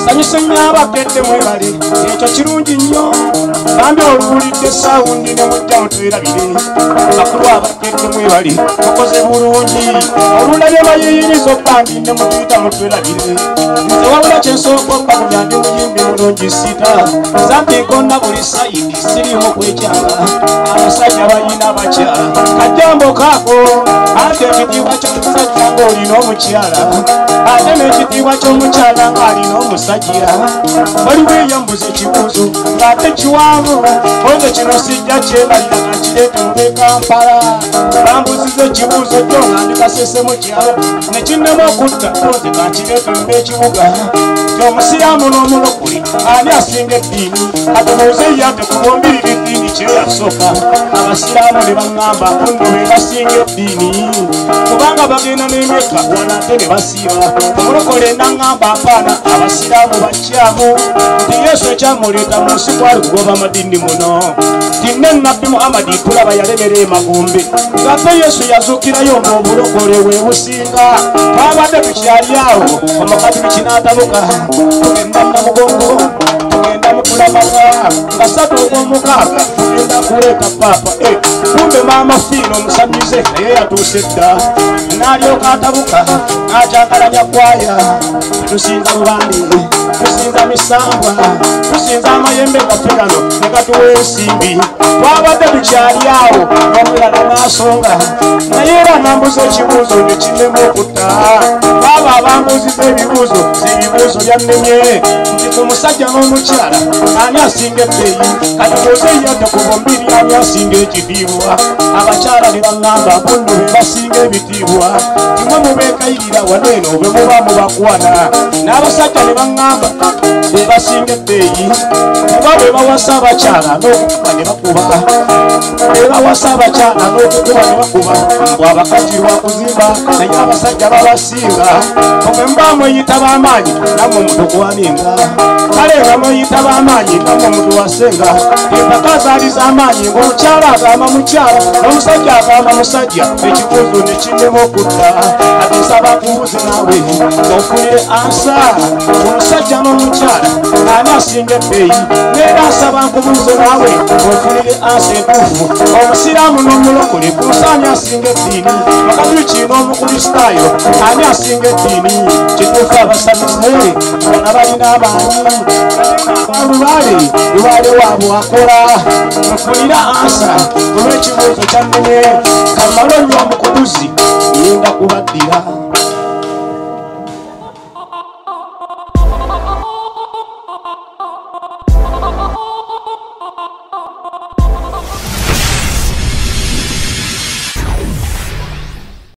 Sanyusennya abakedde mwebale ekyo kirungi nnyo bambi olwulidde sawundi ne mujja mutwerabire bakulu abakedde mwebale mukoze bulungi olulabye bayiyiriza obbandi ne mutuyita mutwerabire nze wabula kyensooka okbakunya ndi muyimbi mulungi sita zampikonna buli sayidi sirimu kwekyala abasajja bayina abakyala kajambo kaako ate ekitiibwa ky'omusajja ng'olina omukyala ate n'ekitiibwa ky'omukyala ng'alina omusajja bali weeyambuza ekibuuzo ng'ate kiwanvu oze kino sijja kyebalira kankireete mube Kampala bambuziza ekibuuzo kyo nga ndikasese mu kyalo ne kinnema okutta oze kankireete mube ekibuga omusiraamu n'omulokole ani asinga eddiini atubuuze ye ate kubumbirira eddiini kyeyasooka abasiraamu ne baŋŋamba nno be basinga eddiini kubanga bagenda n'emyeka wana ate ne basiiba omulokole naŋŋamba apaana abasiraamu bakyamu nti yesu ekyamuleeta mu nsi kwali kugoba amadini muno tinne nnabbi muhammadi tulaba yalemera emagombe ng'ate yesu yazuukirayo ng'obulokole bwe businga twabadde tukyali awo omukadiri kinaatabuka tugenda namugongo tugenda mukulamaga nga 3 tugenda kuleeta paapa kumbe maama fiino omusamize naye yatuuse dda n'alyoka atabuka n'akyankalanya kwaya tusinza bubandi tusinza misambwa tusinza amayembe gaffe gano ne gatuwa ensimbi twabadde tukyali awo n'omulala n'asonga naye era nambuza ekibuuzo ne kinnema okutta baaba abambuuziza ebibuuzo ebibuuzo byannemye nti ku musajja n'omukyala ani asinga ebbeeyi kati tuuze yadde ku bombiri ani asinga ekitiibwa abakyala ne baŋŋamba bunno be basinga ebitiibwa timwe mubeekayirira waneeno bwe muba mubakwana n'abasajja ne baŋŋamba be basinga ebbeeyi kuba be bawasa abakyala n'okukuba ne bakuba be bawasa abakyala n'okukuba ne bakuba mbw abakazi lwakuzimba naye abasajja babasinga omwe muba mweyita b'amaanyi nammwe mutugwaninga kale nga mweyita b'amaanyi nammwe mutuwasenga empaka zaali z'amaanyi ng'omukyala agamba mukyala n'omusajja agamba musajja ekibuuzo ne kinnema okutta ate nsaba nkubuuze naawe ng'ofunire ansa omusajja n'omukyala ani asinga ebbeeyi neera nsaba nkubuuze naawe ng'ofunire ansa entuufu omusiraamu n'omulokole kusaani asinga eddiini makatuliki n'omukristaayo ani asinga eddiini kituufu abasamize bana balina amaanyi lubaale waabwe akola mufunira ansa olw'ekibuuzo kyannemye kamala nnyo omukubuzi ngenda kubaddira